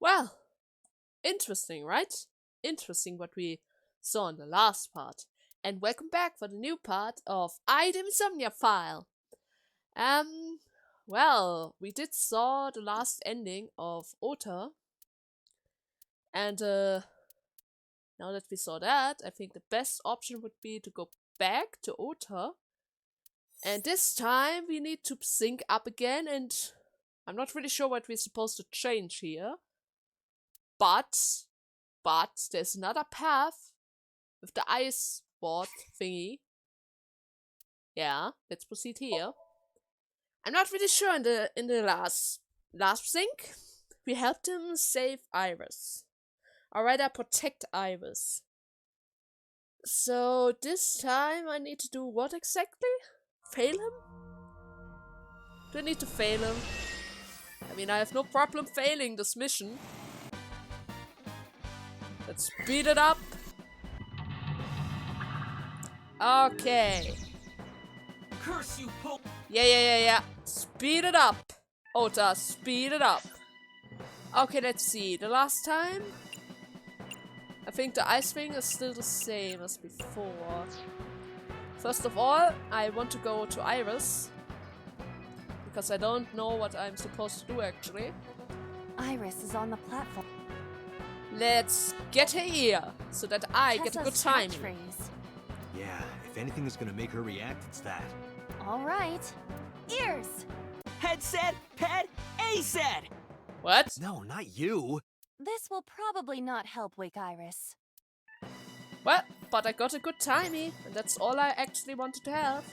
Well, interesting, right? Interesting what we saw in the last part. And welcome back for the new part of Item Insomnia File. Well, we did saw the last ending of Ota. And now that we saw that, I think the best option would be to go back to Ota. And this time we need to sync up again, and I'm not really sure what we're supposed to change here. But there's another path with the ice board thingy. Yeah, let's proceed here. I'm not really sure in the last sync. We helped him save Iris. Or rather protect Iris. So this time I need to do what exactly? Fail him? Do I need to fail him? I mean, I have no problem failing this mission. Let's speed it up. Okay. Curse you, Pope! Yeah. Speed it up. Ota, speed it up. Okay, let's see. The last time, I think the ice thing is still the same as before. First of all, I want to go to Iris. Because I don't know what I'm supposed to do actually. Iris is on the platform. Let's get her here, so that I get a good time. Yeah, if anything is gonna make her react, it's that. Alright. Ears! Head said, ped, A said! What? No, not you! This will probably not help wake Iris. Well, but I got a good timey, and that's all I actually wanted to have.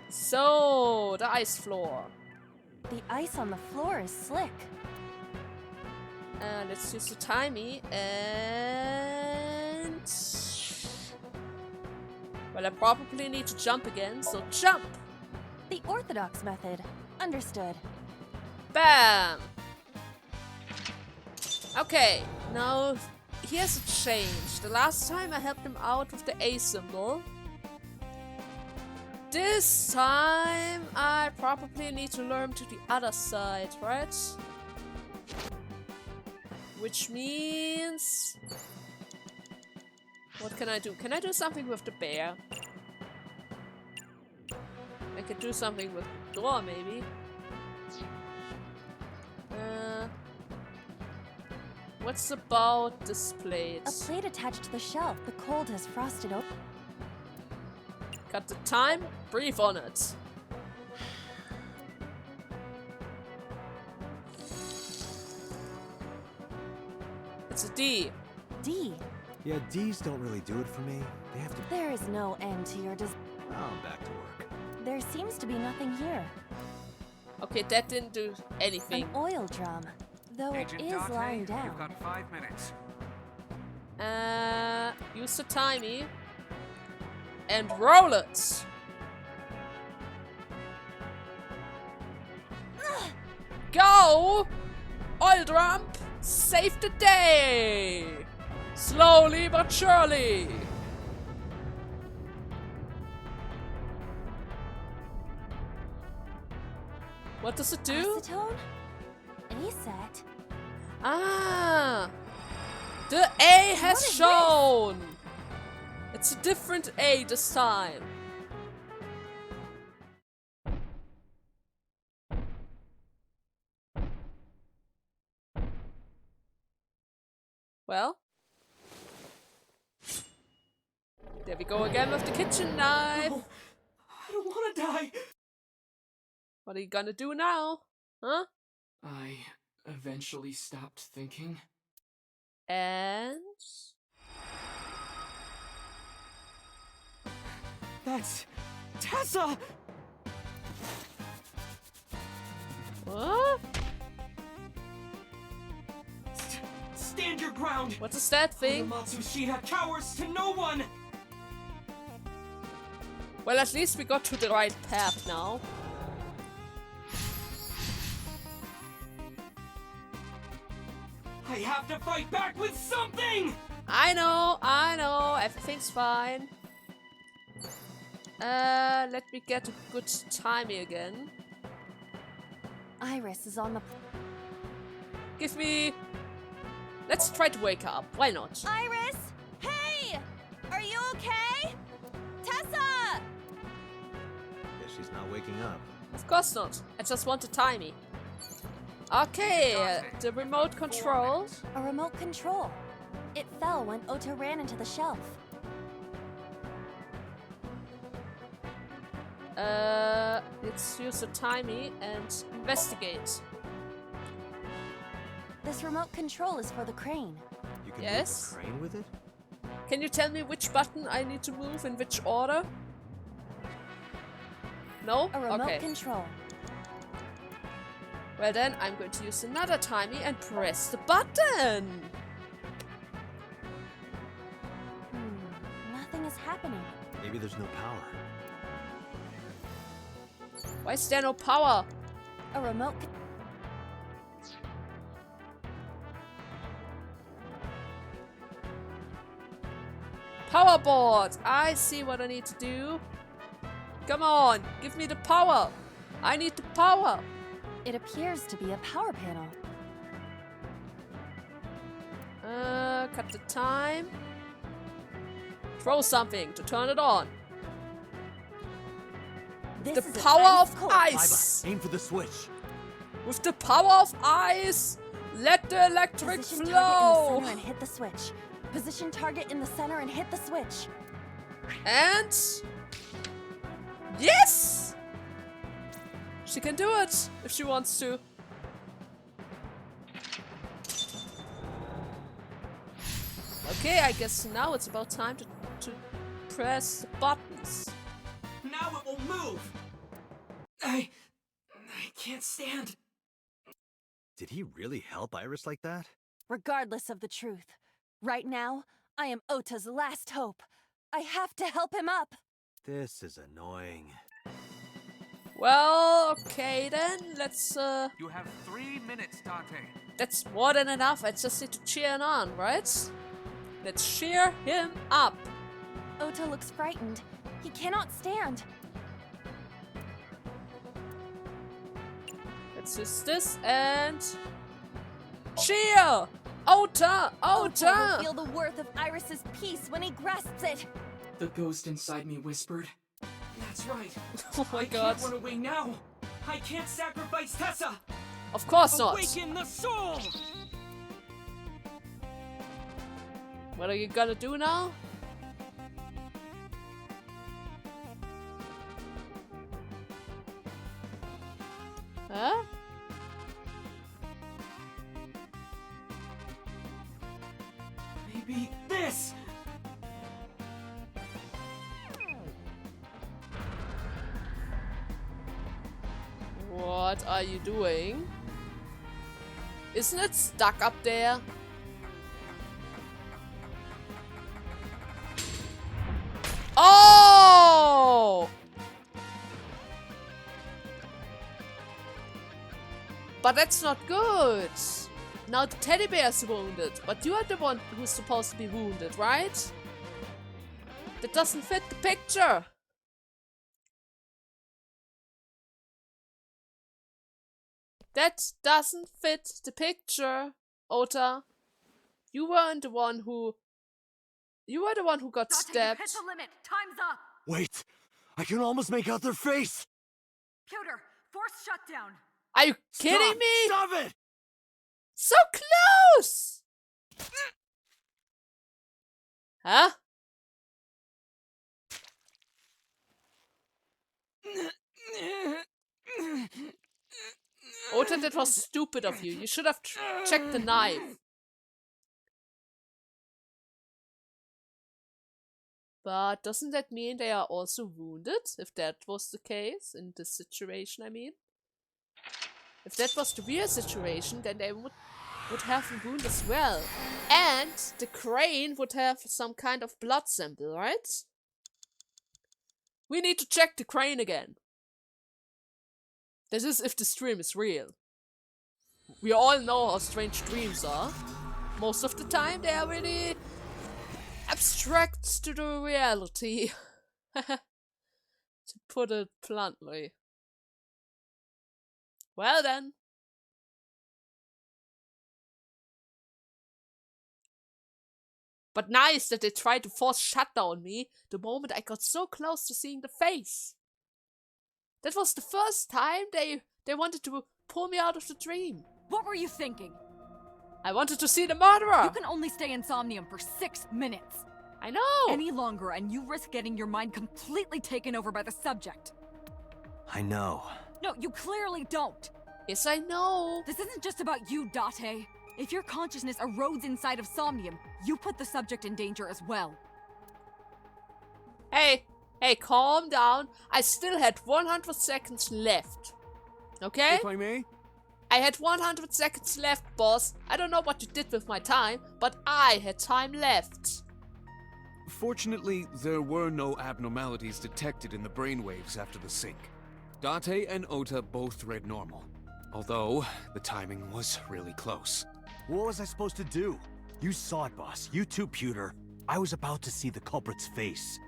So, the ice floor. The ice on the floor is slick. Let's use the timey, and... Well, I probably need to jump again, so jump! The orthodox method. Understood. Bam! Okay, now here's a change. The last time I helped him out with the A symbol. This time I probably need to lure him to the other side, right? Which means... What can I do? Can I do something with the bear? I could do something with the door, maybe. What's about this plate? A plate attached to the shelf. The cold has frosted open. Cut the time, breathe on it. It's a D. D. Yeah, D's don't really do it for me. They have to... There is no end to your I'm back to work. There seems to be nothing here. Okay, that didn't do anything. An oil drum. Though Agent it is Dante, lying down. You've got 5 minutes. Use the timey. And roll it! Go! Oil drum! Save the day! Slowly but surely! What does it do? Acetone? ASAT? Ah! The A has What is shown! It's a different A this time. Well. There we go again with the kitchen knife. No, I don't wanna die! What are you gonna do now? Huh? I eventually stopped thinking. And... That's... Tessa! What? Stand your ground! What is that thing? Matsushita cowers to no one! Well, at least we got to the right path now. I have to fight back with something! I know, everything's fine. Let me get a good timing again. Iris is on the... Give me Let's try to wake her up. Why not? Iris? Hey! Are you okay? Tessa! Guess she's not waking up. Of course not. I just want to tie me. Okay, the remote control. A remote control. It fell when Ota ran into the shelf. Let's use the timey and investigate. This remote control is for the crane. You can Yes. move the crane with it? Can you tell me which button I need to move in which order? No? A remote Okay. control. Well then, I'm going to use another timey and press the button. Nothing is happening. Maybe there's no power. Why is there no power? A remote con- Power board! I see what I need to do. Come on, give me the power. I need the power. It appears to be a power panel. Cut the time. Throw something to turn it on. This The is an power ice of cold- ice. Aim for the switch. With the power of ice, let the electric Position flow. target in the center and hit the switch. Position target in the center and hit the switch. And yes, she can do it if she wants to. Okay, I guess now it's about time to press the buttons. Now it will move! I can't stand. Did he really help Iris like that? Regardless of the truth, right now, I am Ota's last hope. I have to help him up. This is annoying. Well, okay then, let's You have 3 minutes, Dante. that's more than enough. I just need to cheer him on, right? Let's cheer him up. Ota looks frightened. He cannot stand. Let's use this and cheer! Ota! Ota will feel Ota! the worth of Iris's peace when he grasps it. The ghost inside me whispered. That's right. Oh my I god. can't run away now. I can't sacrifice Tessa. Of course not. Awaken the soul! What are you gonna do now? Huh? Maybe this. What are you doing? Isn't it stuck up there? Oh! But that's not good. Now the teddy bear is wounded, but you are the one who's supposed to be wounded, right? That doesn't fit the picture. That doesn't fit the picture, Ota. You weren't the one who... You were the one who got stabbed. Hit the limit. Time's up. Wait! I can almost make out their face! Pewter, force shutdown. Are you kidding Stop! me? Stop it! So close! Huh? Ota, that was stupid of you. You should have checked the knife. But doesn't that mean they are also wounded? If that was the case, in this situation, I mean. If that was the real situation, then they would have a wound as well. And the crane would have some kind of blood sample, right? We need to check the crane again. This is if the stream is real. We all know how strange dreams are. Most of the time they are really abstract to the reality. To put it bluntly. Well then. But nice that they tried to force shutdown me the moment I got so close to seeing the face. That was the first time they wanted to pull me out of the dream. What were you thinking? I wanted to see the murderer. You can only stay in Somnium for 6 minutes. I know. Any longer and you risk getting your mind completely taken over by the subject. I know. No, you clearly don't. Yes, I know. This isn't just about you, Date. If your consciousness erodes inside of Somnium, you put the subject in danger as well. Hey, calm down. I still had 100 seconds left. Okay? If I may? I had 100 seconds left, boss. I don't know what you did with my time, but I had time left. Fortunately, there were no abnormalities detected in the brainwaves after the sync. Date and Ota both read normal, although the timing was really close. What was I supposed to do? You saw it, boss. You too, Pewter. I was about to see the culprit's face.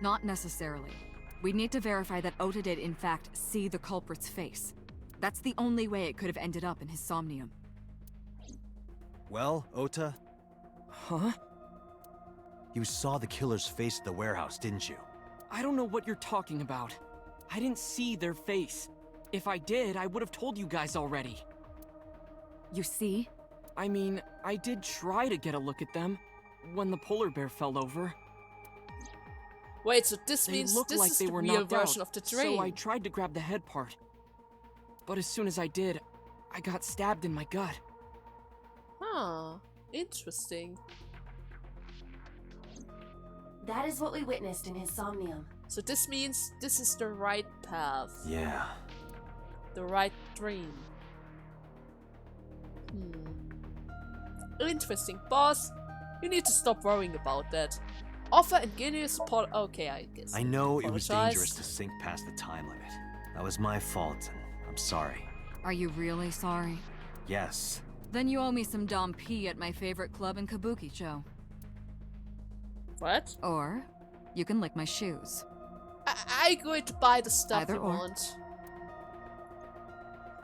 Not necessarily. We need to verify that Ota did in fact see the culprit's face. That's the only way it could have ended up in his Somnium. Well, Ota, Huh? you saw the killer's face at the warehouse, didn't you? I don't know what you're talking about. I didn't see their face. If I did, I would have told you guys already. You see? I mean, I did try to get a look at them when the polar bear fell over. Wait, so this They means looked this like is they the were real knocked version out, of the dream. so I tried to grab the head part. But as soon as I did, I got stabbed in my gut. Huh. Interesting. That is what we witnessed in his Somnium. So this means this is the right path. Yeah. The right dream. Interesting, boss. You need to stop worrying about that. Offer and Guinness support. Okay, I guess. I know it was Apologize. dangerous to sink past the time limit. That was my fault, and I'm sorry. Are you really sorry? Yes. Then you owe me some Dom P at my favorite club in Kabukicho. What? Or you can lick my shoes. I'm going to buy the stuff Either you or. want.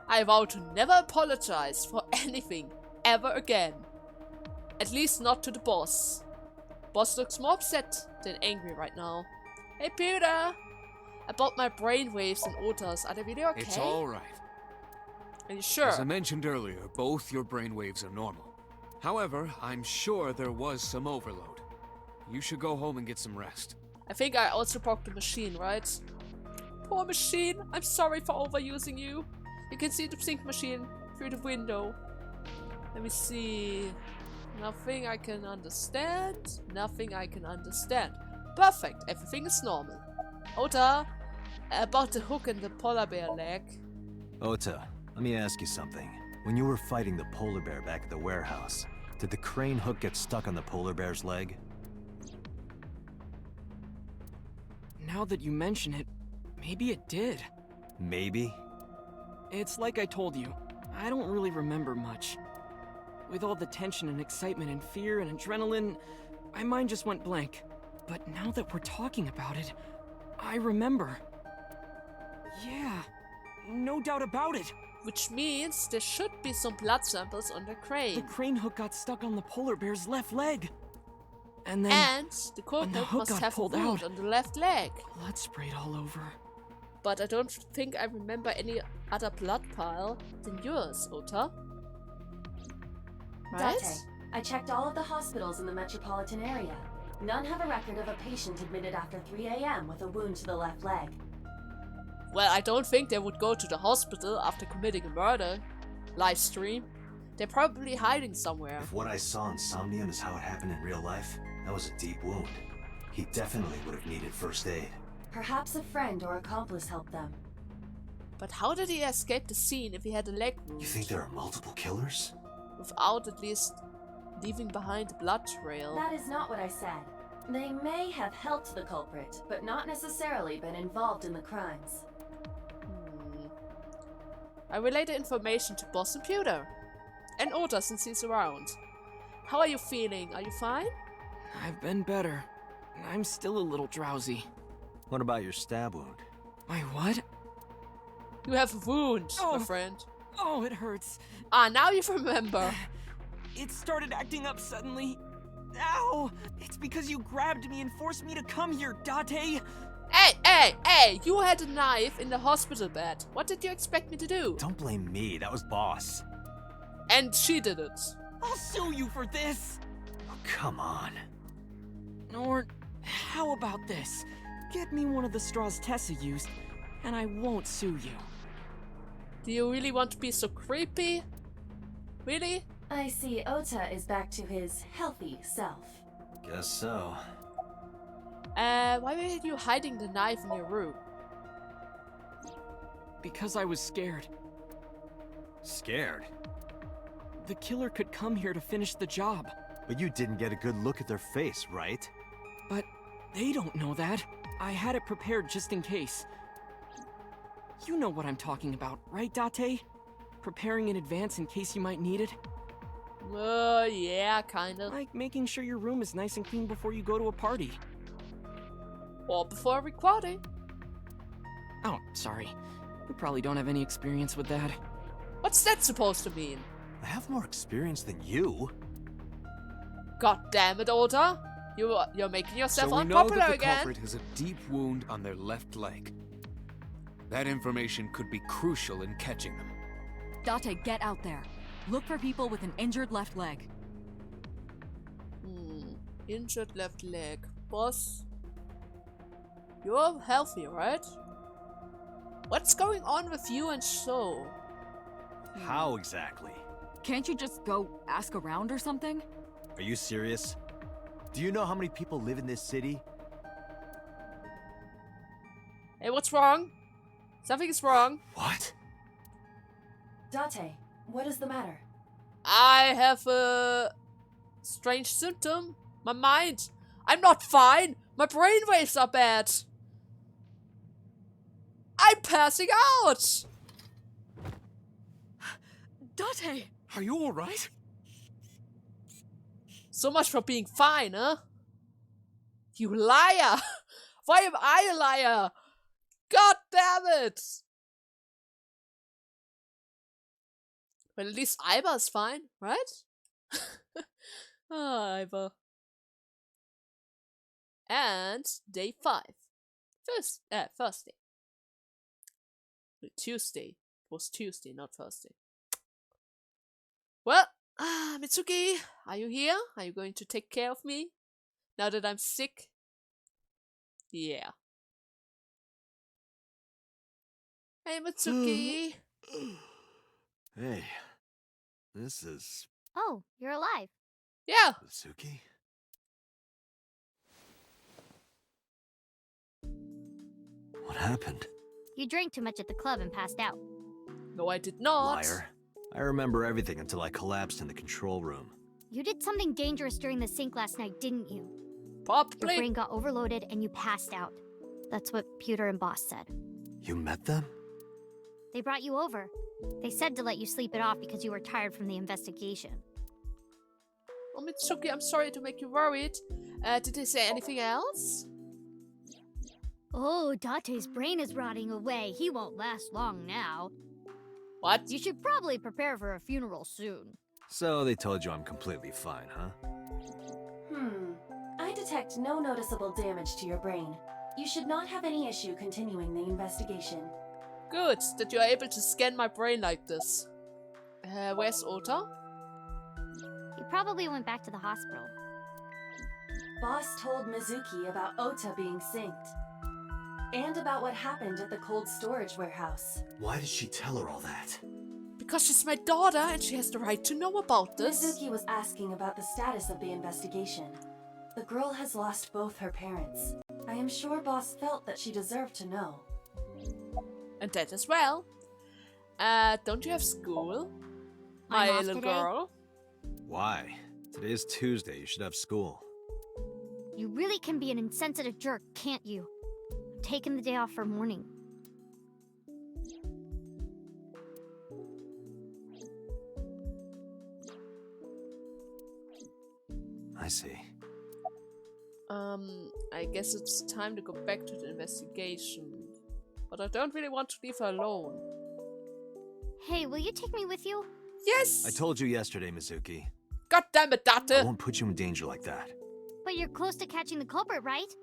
I vow to never apologize for anything ever again. At least not to the boss. Boss looks more upset than angry right now. Hey Peter! I bought my brainwaves and Otas. Are they really okay? It's alright. Are you sure? As I mentioned earlier, both your brainwaves are normal. However, I'm sure there was some overload. You should go home and get some rest. I think I also broke the machine, right? Poor machine! I'm sorry for overusing you. You can see the sync machine through the window. Let me see. Nothing I can understand. Nothing I can understand. Perfect. Everything is normal. Ota, about the hook in the polar bear leg. Ota, let me ask you something. When you were fighting the polar bear back at the warehouse, did the crane hook get stuck on the polar bear's leg? Now that you mention it, maybe it did. Maybe? It's like I told you, I don't really remember much. With all the tension and excitement and fear and adrenaline, my mind just went blank. But now that we're talking about it, I remember. Yeah, no doubt about it. Which means there should be some blood samples on the The crane. crane hook got stuck on the polar bear's left leg. And then And the when the culprit hook must got have a pulled wound out- on the left leg. blood sprayed all over. But I don't think I remember any other blood pile than yours, Ota. Right? Date, I checked all of the hospitals in the metropolitan area. None have a record of a patient admitted after 3 a.m. with a wound to the left leg. Well, I don't think they would go to the hospital after committing a murder. Live stream. They're probably hiding somewhere. If what I saw in Somnium is how it happened in real life, that was a deep wound. He definitely would have needed first aid. Perhaps a friend or accomplice helped them. But how did he escape the scene if he had a leg wound? You think there are multiple killers? Without at least leaving behind a blood trail. That is not what I said. They may have helped the culprit, but not necessarily been involved in the crimes. I relay the information to Boss and Pewter. And Ota since he's around. How are you feeling? Are you fine? I've been better. I'm still a little drowsy. What about your stab wound? My what? You have a wound, Oh. my friend. Oh, it hurts. Ah, now you remember. It started acting up suddenly. Ow! It's because you grabbed me and forced me to come here, Date! Hey! You had a knife in the hospital bed. What did you expect me to do? Don't blame me, that was Boss. And she did it. I'll sue you for this! Oh, come on. Or, how about this? Get me one of the straws Tessa used, and I won't sue you. Do you really want to be so creepy? Really? I see Ota is back to his healthy self. Guess so. Why were you hiding the knife in your room? Because I was scared. Scared? The killer could come here to finish the job. But you didn't get a good look at their face, right? But they don't know that. I had it prepared just in case. You know what I'm talking about, right, Date? Preparing in advance in case you might need it? Yeah, kinda. Like making sure your room is nice and clean before you go to a party. Or before recording. Oh, sorry. You probably don't have any experience with that. What's that supposed to mean? I have more experience than you. God damn it, Ota! You're making yourself So we know unpopular that the again. culprit has a deep wound on their left leg. That information could be crucial in catching them. Date, get out there. Look for people with an injured left leg. Injured left leg. Boss. You're healthy, right? What's going on with you and So? How exactly? Can't you just go ask around or something? Are you serious? Do you know how many people live in this city? Hey, what's wrong? Something is wrong. What? Date, what is the matter? I have a strange symptom. My mind. I'm not fine. My brainwaves are bad. I'm passing out. Date! Are you alright? So much for being fine, huh? You liar! Why am I a liar? God damn it! Well, at least Ivar's fine, right? Ivar. And day 5. First day. Tuesday. It was Tuesday, not Thursday. Well, Mitsuki, are you here? Are you going to take care of me? Now that I'm sick? Yeah. Hey, Mitsuki. Hey, this is Oh, you're alive. Yeah. Suki? What happened? You drank too much at the club and passed out. No, I did not. Liar. I remember everything until I collapsed in the control room. You did something dangerous during the sink last night, didn't you? Your Probably. brain got overloaded and you passed out. That's what Pewter and Boss said. You met them? They brought you over. They said to let you sleep it off because you were tired from the investigation. Oh, Mitsuki, I'm sorry to make you worried. Did they say anything else? Oh, Date's brain is rotting away. He won't last long now. What? You should probably prepare for a funeral soon. So they told you I'm completely fine, huh? I detect no noticeable damage to your brain. You should not have any issue continuing the investigation. Good that you're able to scan my brain like this. Where's Ota? He probably went back to the hospital. Boss told Mizuki about Ota being synced. And about what happened at the cold storage warehouse. Why did she tell her all that? Because she's my daughter and she has the right to know about this. Mizuki was asking about the status of the investigation. The girl has lost both her parents. I am sure Boss felt that she deserved to know. And that as well. Don't you have school? I'm My off little today. girl. Why? Today is Tuesday, you should have school. You really can be an insensitive jerk, can't you? I'm taking the day off for mourning. I see. I guess it's time to go back to the investigation. But I don't really want to leave her alone. Hey, will you take me with you? Yes! I told you yesterday, Mizuki. God damn it, I Date! won't put you in danger like that. But you're close to catching the culprit, right?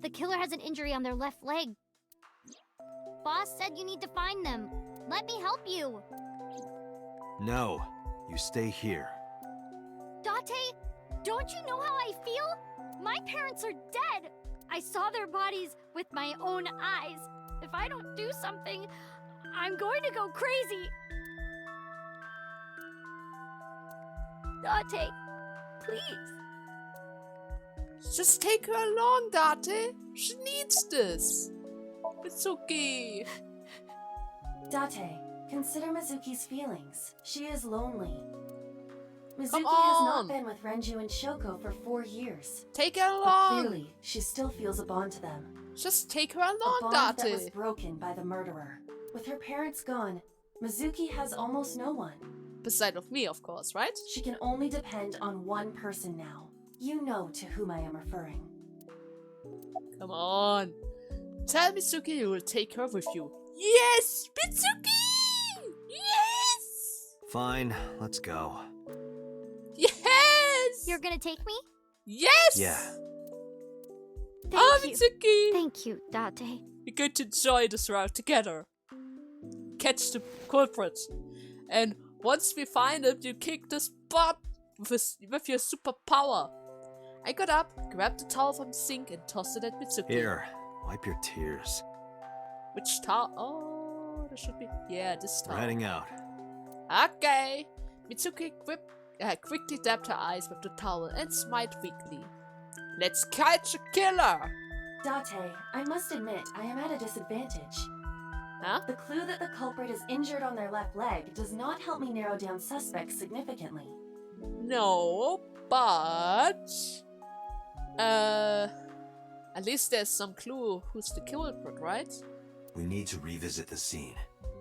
The killer has an injury on their left leg. Boss said you need to find them. Let me help you. No, you stay here. Date, don't you know how I feel? My parents are dead. I saw their bodies with my own eyes. If I don't do something, I'm going to go crazy. Date, please. Just take her along, Date. She needs this. Mitsuki. Date, consider Mizuki's feelings. She is lonely. Mizuki Come has on. not been with Renju and Shoko for 4 years. Take her But along. clearly, she still feels a bond to them. Just take her A along, bond that was Date. broken by the murderer. With her parents gone, Mizuki has almost no one. Beside of me, of course, right? She can only depend on one person now. You know to whom I am referring. Come on. Tell Mitsuki you will take her with you. Yes! Mitsuki! Yes! Fine, let's go. Yes! You're gonna take me? Yes! Yeah. Oh, Thank you. Mitsuki! Thank you, Date. We're going to enjoy this route together. Catch the culprit. And once we find him, you kick this butt with your superpower. I got up, grabbed the towel from the sink, and tossed it at Mitsuki. Here, wipe your tears. Which towel? Oh, there should be. Yeah, this towel. We're heading out. Okay. Mitsuki quickly dabbed her eyes with the towel and smiled weakly. Let's catch a killer! Date, I must admit, I am at a disadvantage. Huh? The clue that the culprit is injured on their left leg does not help me narrow down suspects significantly. No, but... At least there's some clue who's the culprit, right? We need to revisit the scene.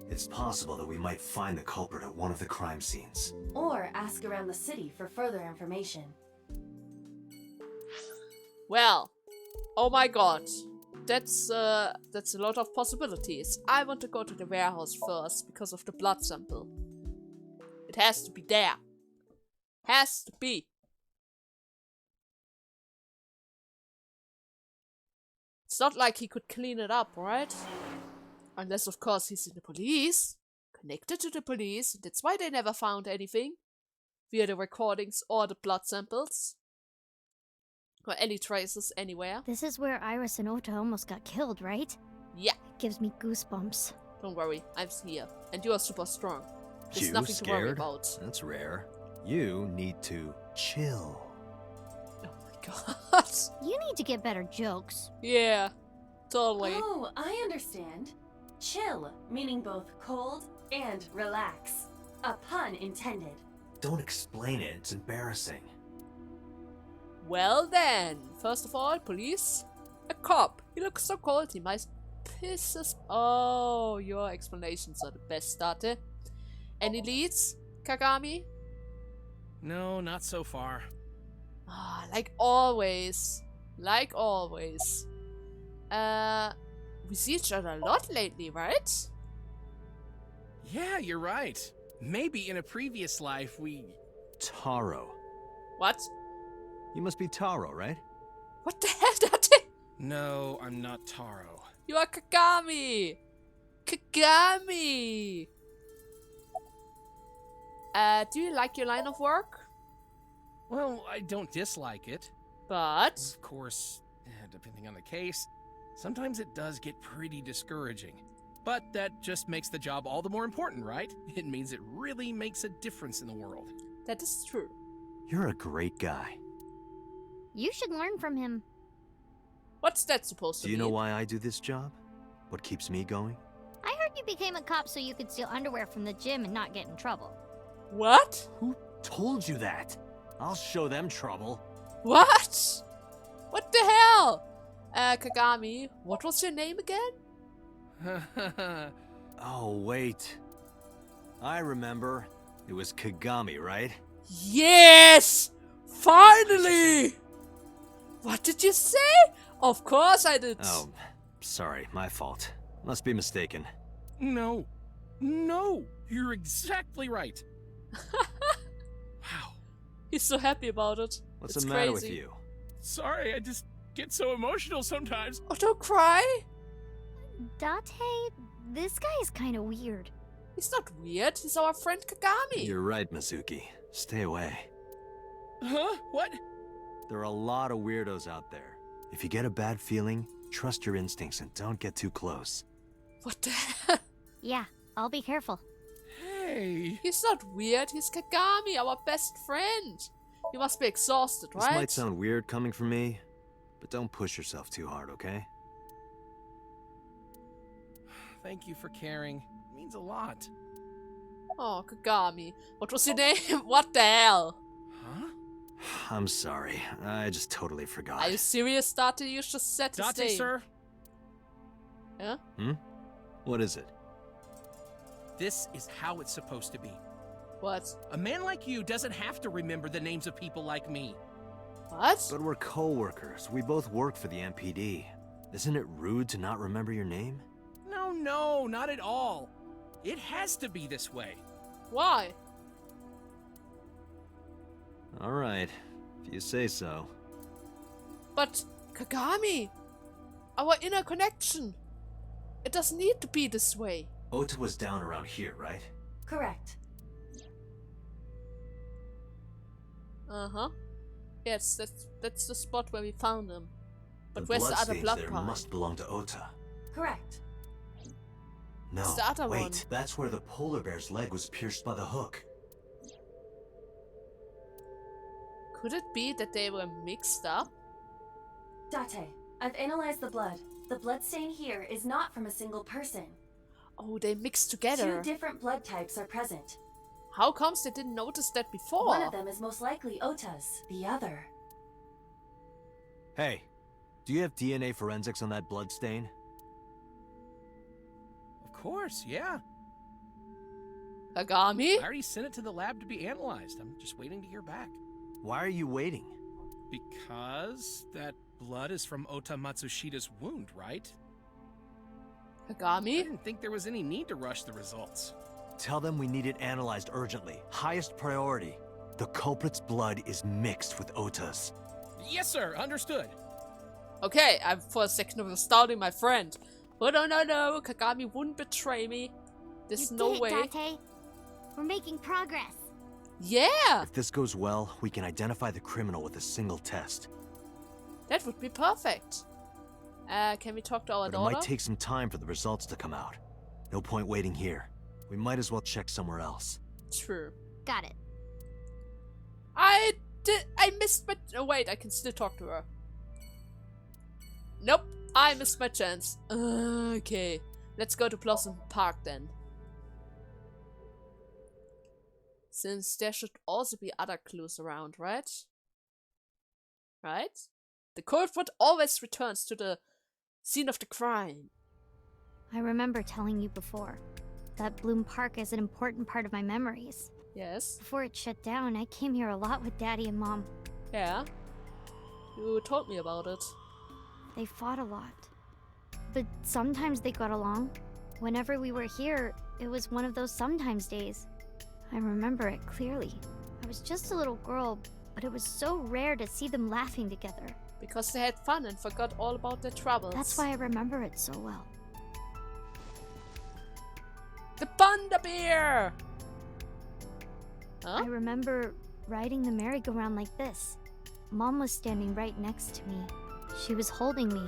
It's possible that we might find the culprit at one of the crime scenes. Or ask around the city for further information. Well, oh my god. That's a lot of possibilities. I want to go to the warehouse first because of the blood sample. It has to be there. Has to be. It's not like he could clean it up, right? Unless, of course, he's in the police. Connected to the police. That's why they never found anything. Via the recordings or the blood samples. Or any traces anywhere. This is where Iris and Ota almost got killed, right? Yeah. It gives me goosebumps. Don't worry, I'm here. And you are super strong. There's You nothing to worry scared? about. That's rare. You need to chill. Oh my god. You need to get better jokes. Yeah, totally. Oh, I understand. Chill, meaning both cold and relax. A pun intended. Don't explain it, it's embarrassing. Well then, first of all, police. A cop. He looks so cold, he might piss us. Oh, your explanations are the best, Date. Any leads, Kagami? No, not so far. Ah, like always. Like always. We see each other a lot lately, right? Yeah, you're right. Maybe in a previous life we... Taro. What? You must be Taro, right? What the hell, Date? No, I'm not Taro. You are Kagami! Kagami! Do you like your line of work? Well, I don't dislike it. But... Of course, depending on the case, sometimes it does get pretty discouraging. But that just makes the job all the more important, right? It means it really makes a difference in the world. that is true. You're a great guy. You should learn from him. What's that supposed to Do be? you know why I do this job? What keeps me going? I heard you became a cop so you could steal underwear from the gym and not get in trouble. What? Who told you that? I'll show them trouble. What? What the hell? Kagami, what was your name again? Oh, wait. I remember. It was Kagami, right? Yes! Finally! What did you say? Of course I did. Oh, sorry, my fault. Must be mistaken. No. No! You're exactly right. Wow. He's so happy about it. What's It's the matter crazy. with you? Sorry, I just get so emotional sometimes. Oh, don't cry. Date, this guy is kind of weird. He's not weird. He's our friend Kagami. You're right, Mizuki. Stay away. Huh? What? There are a lot of weirdos out there. If you get a bad feeling, trust your instincts and don't get too close. What the hell? Yeah, I'll be careful. Hey. He's not weird. He's Kagami, our best friend. You must be exhausted, This right? might sound weird coming from me, but don't push yourself too hard, okay? Thank you for caring. It means a lot. Oh, Kagami. What was your name? What the hell? Huh? I'm sorry. I just totally forgot. Are you serious, Date? You just said his Date, name. sir. Yeah? What is it? This is how it's supposed to be. What? A man like you doesn't have to remember the names of people like me. What? But we're co-workers. We both work for the MPD. Isn't it rude to not remember your name? No, not at all. It has to be this way. Why? All right, if you say so. But, Kagami! Our inner connection! It doesn't need to be this way. Ota was down around here, right? Correct. Uh-huh. Yes, that's the spot where we found him. But The where's the other bloodstains blood there part? must belong to Ota. Correct. No, It's the other wait, one. that's where the polar bear's leg was pierced by the hook. Could it be that they were mixed up? Date, I've analyzed the blood. The bloodstain here is not from a single person. Oh, they mixed together. 2 different blood types are present. How comes they didn't notice that before? One of them is most likely Ota's, the other. Hey, do you have DNA forensics on that blood stain? Of course, yeah. Kagami? I already sent it to the lab to be analyzed. I'm just waiting to hear back. Why are you waiting? Because that blood is from Ota Matsushida's wound, right? I Kagami? didn't think there was any need to rush the results. Tell them we need it analyzed urgently. Highest priority. The culprit's blood is mixed with Ota's. Yes, sir. Understood. Okay, I for a second was doubting my friend. But no, Kagami wouldn't betray me. There's You no did it, way. Date. We're making progress. Yeah! If this goes well, we can identify the criminal with a single test. That would be perfect. Can we talk to our But it daughter? might take some time for the results to come out. No point waiting here. We might as well check somewhere else. True. Got it. I missed my... Oh, wait, I can still talk to her. Nope, I missed my chance. Okay, let's go to Blossom Park then. Since there should also be other clues around, right? Right? The culprit always returns to the scene of the crime. I remember telling you before that Bloom Park is an important part of my memories. Yes? Before it shut down, I came here a lot with Daddy and Mom. Yeah? You told me about it. They fought a lot. But sometimes they got along. Whenever we were here, it was one of those sometimes days. I remember it clearly. I was just a little girl, but it was so rare to see them laughing together. Because they had fun and forgot all about their troubles. That's why I remember it so well. The Panda Bear! Huh? I remember riding the merry-go-round like this. Mom was standing right next to me. She was holding me,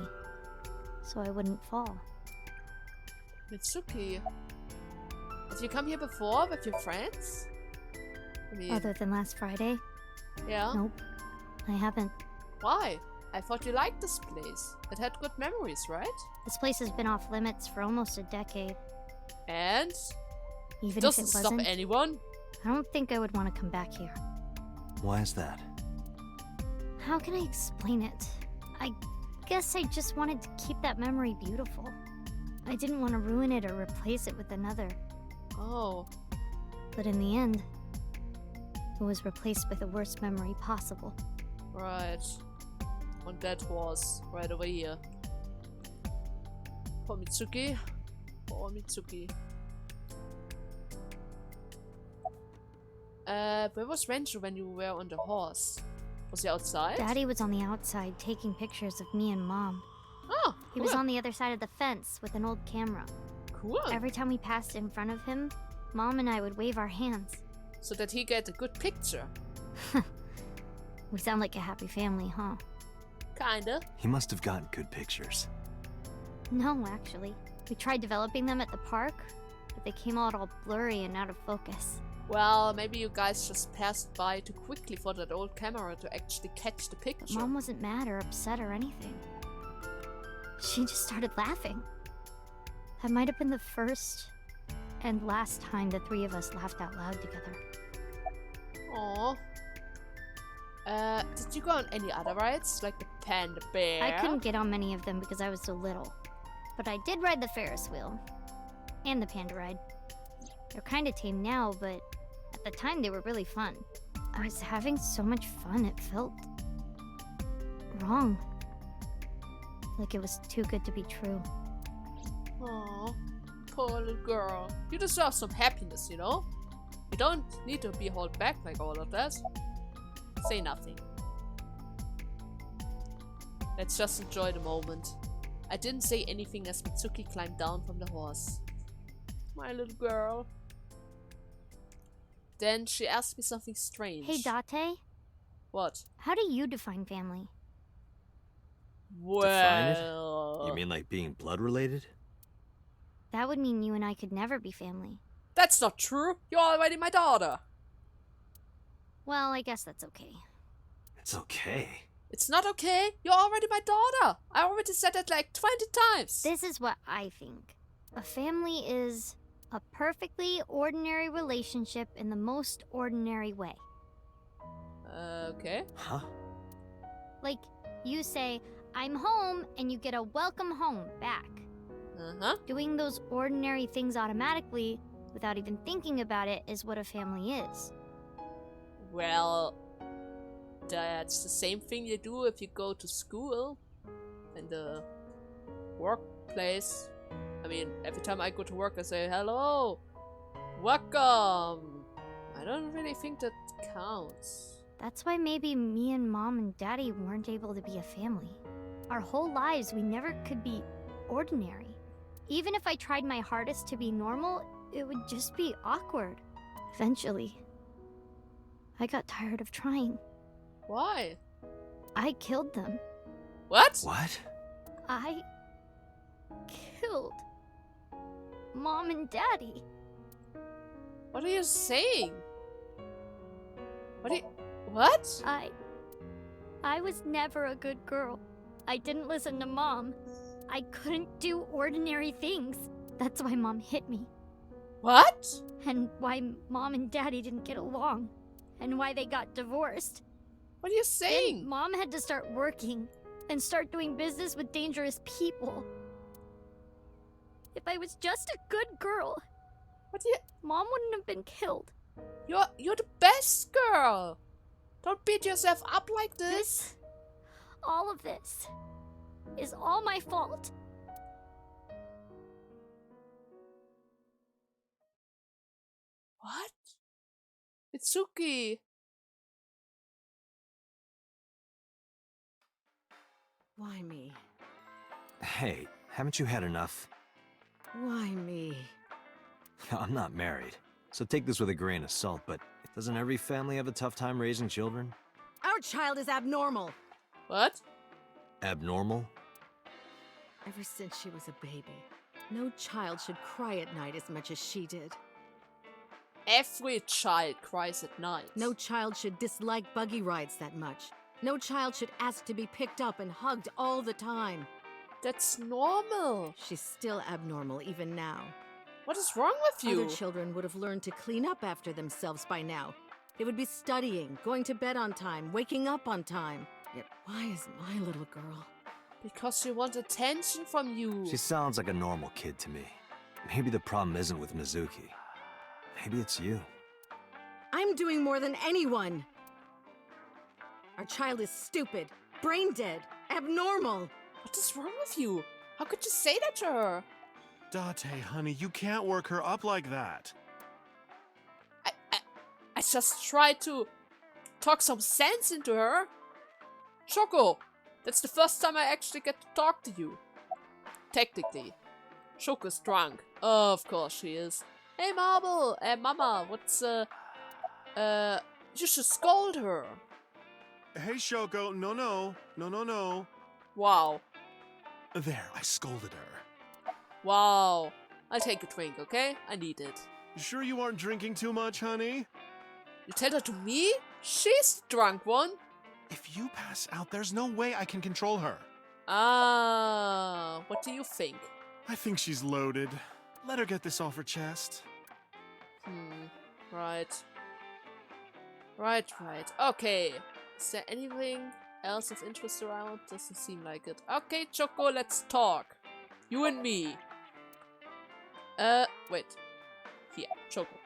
so I wouldn't fall. Mitsuki. Have you come here before with your friends? I mean, Other than last Friday? yeah? Nope, I haven't. Why? I thought you liked this place. It had good memories, right? This place has been off limits for almost a decade. And? Even if it Doesn't stop wasn't, anyone. I don't think I would want to come back here. Why is that? How can I explain it? I guess I just wanted to keep that memory beautiful. I didn't want to ruin it or replace it with another. Oh. But in the end, it was replaced with the worst memory possible. Right. And that was right over here. Poor Mitsuki. Poor Mitsuki. Where was Renzo when you were on the horse? Was he outside? Daddy was on the outside taking pictures of me and Mom. Oh, He was on the other side of the fence with an old camera. Cool. Every time we passed in front of him, Mom and I would wave our hands. So that he get a good picture. We sound like a happy family, huh? Kinda. He must have gotten good pictures. No, actually. We tried developing them at the park, but they came out all blurry and out of focus. Well, maybe you guys just passed by too quickly for that old camera to actually catch the But picture. Mom wasn't mad or upset or anything. She just started laughing. That might have been the first and last time the three of us laughed out loud together. Aww. Did you go on any other rides? Like the Panda Bear? I couldn't get on many of them because I was so little. But I did ride the Ferris wheel. And the Panda ride. They're kinda tame now, but at the time they were really fun. I was having so much fun it felt wrong. Like it was too good to be true. Aww. Poor little girl. You deserve some happiness, you know? You don't need to be held back like all of that. Say nothing. Let's just enjoy the moment. I didn't say anything as Mitsuki climbed down from the horse. My little girl. Then she asked me something strange. Hey, Date, What? how do you define family? Define it? Well... You mean like being blood related? That would mean you and I could never be family. That's not true! You're already my daughter! Well, I guess that's okay. It's okay. It's not okay! You're already my daughter! I already said that like 20 times! This is what I think. A family is a perfectly ordinary relationship in the most ordinary way. Okay. Huh? Like, you say, I'm home, and you get a welcome home back. Uh-huh. Doing those ordinary things automatically, without even thinking about it, is what a family is. Well, that's the same thing you do if you go to school and the workplace. I mean, every time I go to work I say, hello, welcome. I don't really think that counts. That's why maybe me and Mom and Daddy weren't able to be a family. Our whole lives, we never could be ordinary. Even if I tried my hardest to be normal, it would just be awkward. Eventually, I got tired of trying. Why? I killed them. What? What? I killed Mom and Daddy. What are you saying? What? I was never a good girl. I didn't listen to Mom. I couldn't do ordinary things. That's why Mom hit me. What? And why Mom and Daddy didn't get along. And why they got divorced. What are you saying? Then Mom had to start working and start doing business with dangerous people. If I was just a good girl, What do you... Mom wouldn't have been killed. You're the best girl. Don't beat yourself up like this. All of this is all my fault. What? Mitsuki. Why me? Hey, haven't you had enough? Why me? I'm not married, so take this with a grain of salt, but doesn't every family have a tough time raising children? Our child is abnormal. What? Abnormal? Ever since she was a baby, no child should cry at night as much as she did. Every child cries at night. No child should dislike buggy rides that much. No child should ask to be picked up and hugged all the time. That's normal. She's still abnormal even now. What is wrong with you? Other children would have learned to clean up after themselves by now. They would be studying, going to bed on time, waking up on time. Yet why is my little girl? Because she wants attention from you. She sounds like a normal kid to me. Maybe the problem isn't with Mizuki. Maybe it's you. I'm doing more than anyone! Our child is stupid, brain dead, abnormal. What is wrong with you? How could you say that to her? Date, honey, you can't work her up like that. I just tried to talk some sense into her. Choco, that's the first time I actually get to talk to you. Technically. Choco's drunk. Of course she is. Hey, Mama, what's, you should scold her. Hey, Shoko, no. Wow. There, I scolded her. Wow. I'll take a drink, okay? I need it. You sure you aren't drinking too much, honey? You tell her to me? She's the drunk one. If you pass out, there's no way I can control her. Ah, what do you think? I think she's loaded. Let her get this off her chest. Right. Right. Okay. Is there anything else of interest around? Doesn't seem like it. Okay, Choco, let's talk. You and me. Wait. Here, Choco.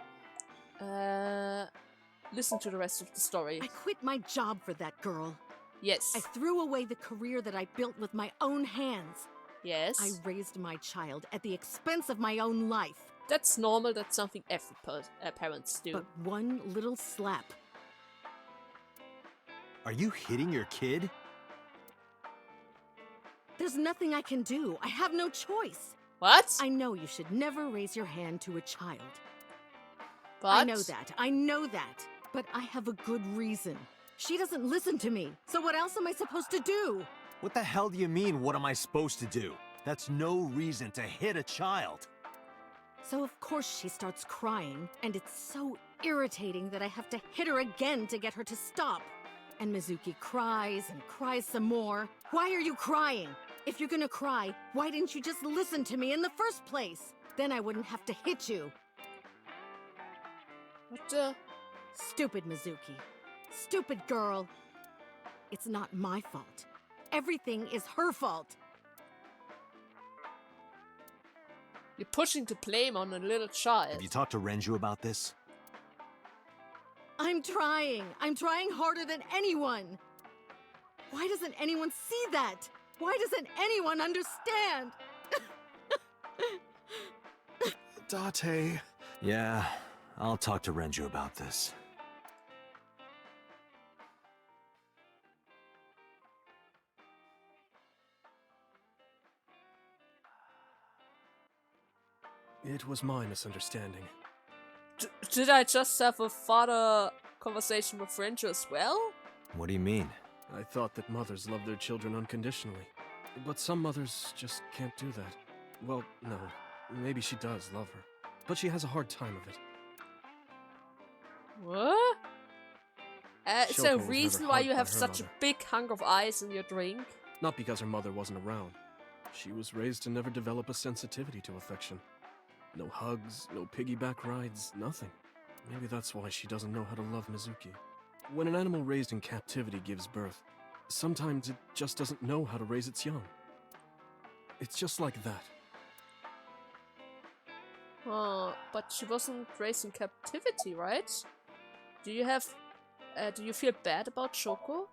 Listen to the rest of the story. I quit my job for that girl. Yes. I threw away the career that I built with my own hands. Yes. I raised my child at the expense of my own life. That's normal. That's something every parents do. But one little slap. Are you hitting your kid? There's nothing I can do. I have no choice. What? I know you should never raise your hand to a child. But I know that. But I have a good reason. She doesn't listen to me. So what else am I supposed to do? What the hell do you mean, what am I supposed to do? That's no reason to hit a child. So of course she starts crying, and it's so irritating that I have to hit her again to get her to stop. And Mizuki cries and cries some more. Why are you crying? If you're gonna cry, why didn't you just listen to me in the first place? Then I wouldn't have to hit you. What? Stupid Mizuki. Stupid girl. It's not my fault. Everything is her fault. You're pushing the blame on a little child. Have you talked to Renju about this? I'm trying. I'm trying harder than anyone. Why doesn't anyone see that? Why doesn't anyone understand? Date. Yeah, I'll talk to Renju about this. It was my misunderstanding. Did I just have a father conversation with Renju as well? What do you mean? I thought that mothers love their children unconditionally. But some mothers just can't do that. Well, no. Maybe she does love her. But she has a hard time of it. What? Is there a Shoko was reason never why hugged you by have her such a mother. big hunk of ice in your drink? Not because her mother wasn't around. She was raised to never develop a sensitivity to affection. No hugs, no piggyback rides, nothing. Maybe that's why she doesn't know how to love Mizuki. When an animal raised in captivity gives birth, sometimes it just doesn't know how to raise its young. It's just like that. But she wasn't raised in captivity, right? Do you feel bad about Shoko?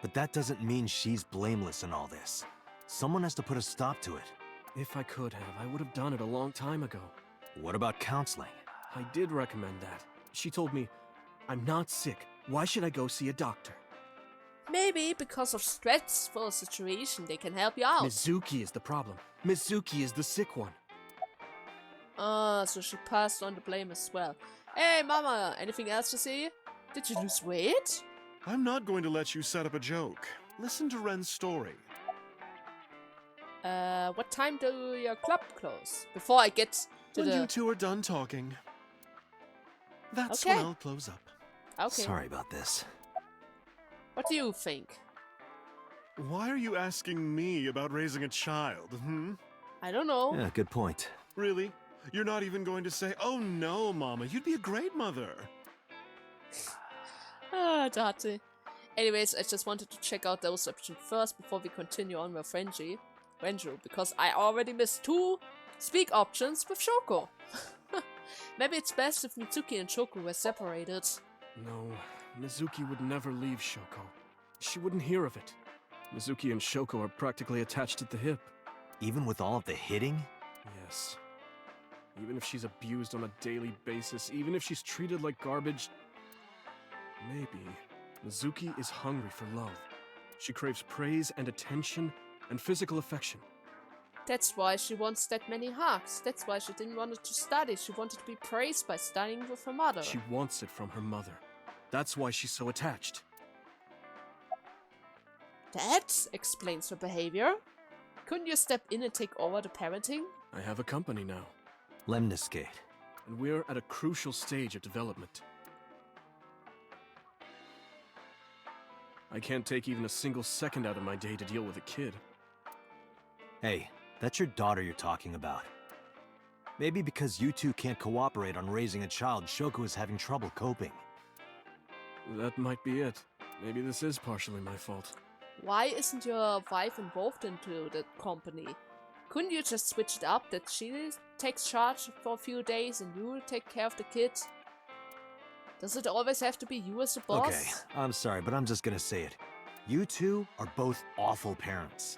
But that doesn't mean she's blameless in all this. Someone has to put a stop to it. If I could have, I would have done it a long time ago. What about counseling? I did recommend that. She told me, I'm not sick. Why should I go see a doctor? Maybe because of stressful situation they can help you out. Mizuki is the problem. Mizuki is the sick one. So she passed on the blame as well. Hey, Mama, anything else to say? Did you lose weight? I'm not going to let you set up a joke. Listen to Ren's story. What time do your club close? Before I get to When the... you two are done talking, that's Okay. when I'll close up. Okay. Sorry about this. What do you think? Why are you asking me about raising a child, I don't know. Yeah, good point. Really? You're not even going to say, oh no, Mama, you'd be a great mother. Date. Anyways, I just wanted to check out those options first before we continue on with Renju, because I already missed 2 speak options with Shoko. Maybe it's best if Mitsuki and Shoko were separated. No, Mizuki would never leave Shoko. She wouldn't hear of it. Mizuki and Shoko are practically attached at the hip. Even with all of the hitting? Yes. Even if she's abused on a daily basis, even if she's treated like garbage, Maybe Mizuki is hungry for love. She craves praise and attention and physical affection. That's why she wants that many hugs. That's why she didn't want to study. She wanted to be praised by studying with her mother. She wants it from her mother. That's why she's so attached. That explains her behavior. Couldn't you step in and take over the parenting? I have a company now, Lemniscate. and we're at a crucial stage of development. I can't take even a single second out of my day to deal with a kid. Hey, that's your daughter you're talking about. Maybe because you two can't cooperate on raising a child, Shoko is having trouble coping. That might be it. Maybe this is partially my fault. Why isn't your wife involved into the company? Couldn't you just switch it up that she takes charge for a few days and you take care of the kids? Does it always have to be you as the boss? Okay, I'm sorry, but I'm just gonna say it. You two are both awful parents.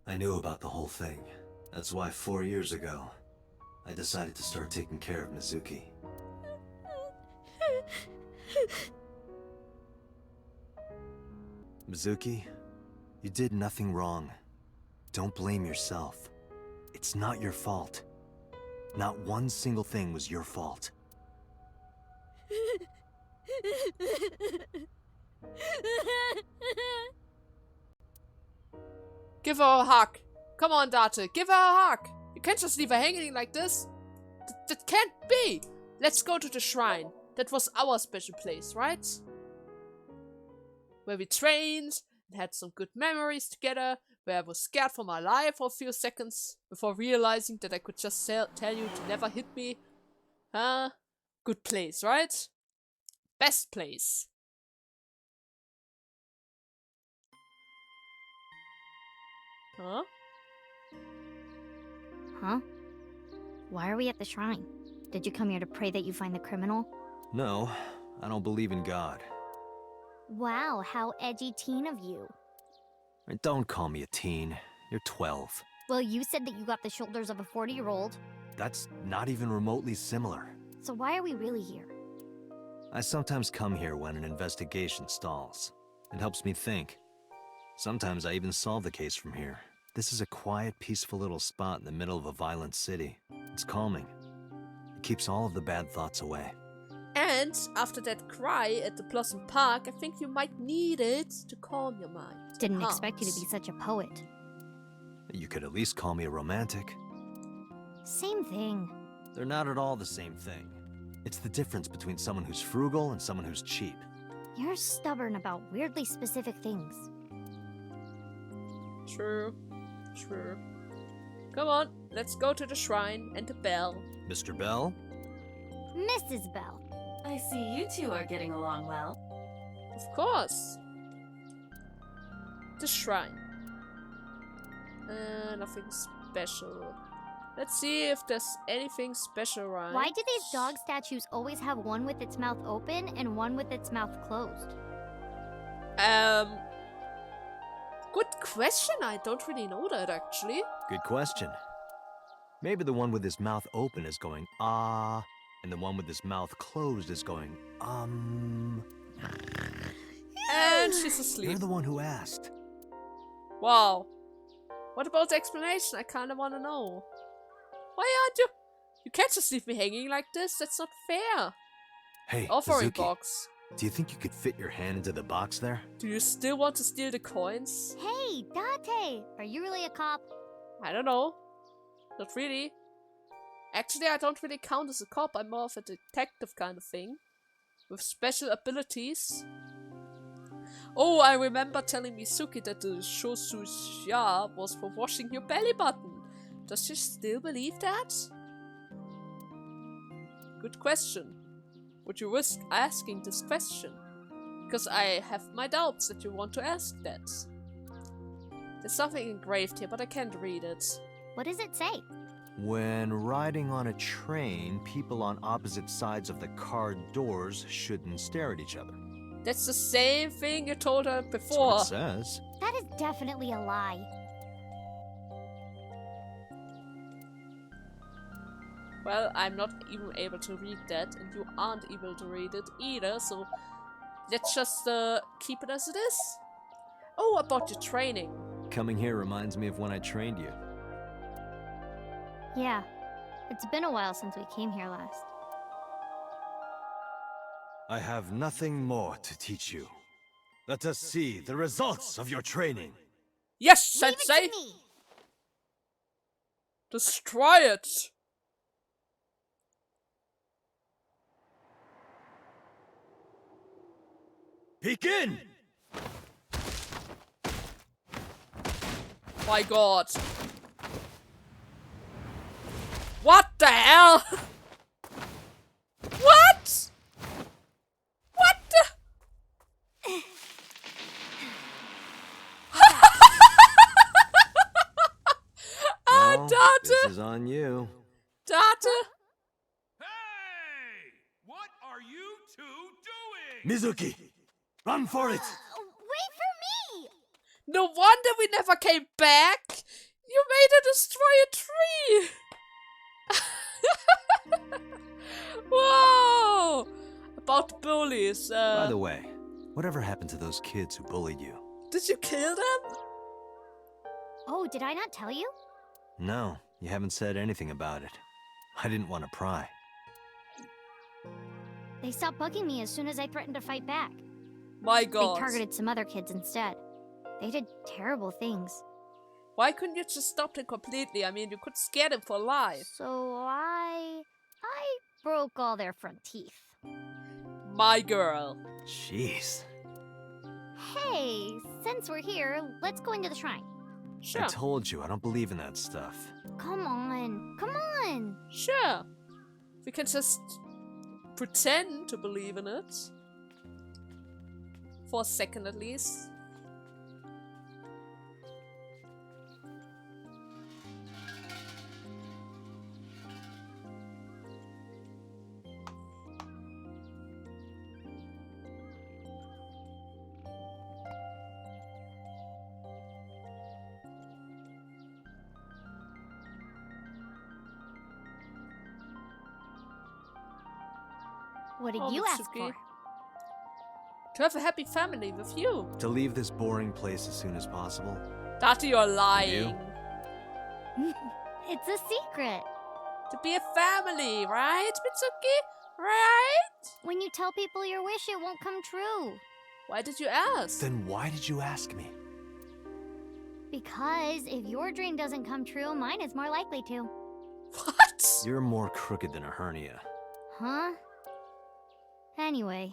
I knew about the whole thing. That's why 4 years ago, I decided to start taking care of Mizuki. Mizuki, you did nothing wrong. Don't blame yourself. It's not your fault. Not one single thing was your fault. Give her a hug. Come on, Date, give her a hug. You can't just leave her hanging like this. That can't be. Let's go to the shrine. That was our special place, right? Where we trained and had some good memories together. Where I was scared for my life for a few seconds before realizing that I could just tell you to never hit me. Huh? Good place, right? Best place. Huh? Huh? Why are we at the shrine? Did you come here to pray that you find the criminal? No, I don't believe in God. Wow, how edgy teen of you. Don't call me a teen. You're 12. Well, you said that you got the shoulders of a 40-year-old. That's not even remotely similar. So why are we really here? I sometimes come here when an investigation stalls. It helps me think. Sometimes I even solve the case from here. This is a quiet, peaceful little spot in the middle of a violent city. It's calming. It keeps all of the bad thoughts away. And after that cry at the Blossom Park, I think you might need it to calm your mind. Didn't expect you to be such a poet. You could at least call me a romantic. Same thing. They're not at all the same thing. It's the difference between someone who's frugal and someone who's cheap. You're stubborn about weirdly specific things. True. True. Come on, let's go to the shrine and the bell. Mr. Bell? Mrs. Bell. I see you two are getting along well. Of course. The shrine. Nothing special. Let's see if there's anything special, right? Why do these dog statues always have one with its mouth open and one with its mouth closed? Good question. I don't really know that, actually. Good question. Maybe the one with his mouth open is going, ah, and the one with his mouth closed is going, And she's asleep. You're the one who asked. Wow. What about the explanation? I kinda wanna know. Why aren't you? You can't just leave me hanging like this. That's not fair. Hey, Offering Mizuki, box. do you think you could fit your hand into the box there? Do you still want to steal the coins? Hey, Date! Are you really a cop? I don't know. Not really. Actually, I don't really count as a cop. I'm more of a detective kind of thing. With special abilities. Oh, I remember telling Mizuki that the shosusha was for washing your belly button. Does she still believe that? Good question. Would you risk asking this question? Because I have my doubts that you want to ask that. There's something engraved here, but I can't read it. What does it say? When riding on a train, people on opposite sides of the car doors shouldn't stare at each other. That's the same thing you told her That's before. what it says. That is definitely a lie. Well, I'm not even able to read that, and you aren't able to read it either, so let's just keep it as it is. Oh, about your training. Coming here reminds me of when I trained you. Yeah, it's been a while since we came here last. I have nothing more to teach you. Let us see the results of your training. Yes, Leave Sensei! it to me! Destroy it! Begin! My god. What the hell? What? What the? Well, Date! this is on you. Date! Hey! What are you two doing? Mizuki, run for it! Wait for me! No wonder we never came back! You made her destroy a tree! Whoa! About bullies, By the way, whatever happened to those kids who bullied you? did you kill them? Oh, did I not tell you? No, you haven't said anything about it. I didn't want to pry. They stopped bugging me as soon as I threatened to fight back. My god. They targeted some other kids instead. They did terrible things. Why couldn't you just stop them completely? I mean, you could scare them for life. So I broke all their front teeth. My girl. Jeez. Hey, since we're here, let's go into the shrine. Sure. I told you, I don't believe in that stuff. Come on, come on. Sure. We can just pretend to believe in it. For a second at least. What did Oh, you ask Mitsuki. for? To have a happy family with you. To leave this boring place as soon as possible. Date, you're lying. It's a secret. To be a family, right, Mitsuki? Right? When you tell people your wish, it won't come true. Why did you ask? Then why did you ask me? Because if your dream doesn't come true, mine is more likely to. What? You're more crooked than a hernia. Huh? Anyway,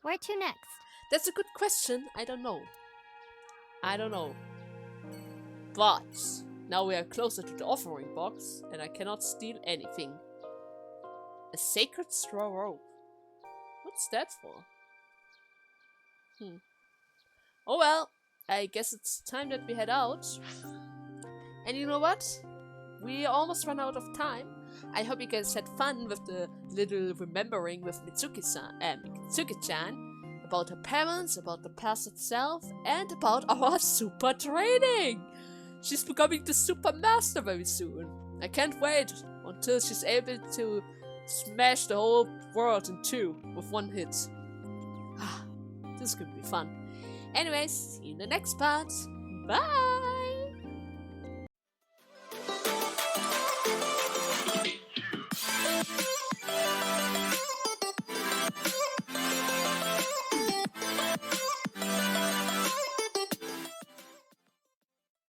where to next? That's a good question. I don't know. But now we are closer to the offering box, and I cannot steal anything. A sacred straw rope. What's that for? Oh well, I guess it's time that we head out. And you know what? We almost ran out of time. I hope you guys had fun with the little remembering with Mitsuki-chan about her parents, about the past itself, and about our super training. She's becoming the super master very soon. I can't wait until she's able to smash the whole world in two with one hit. This could be fun. Anyways, see you in the next part. Bye!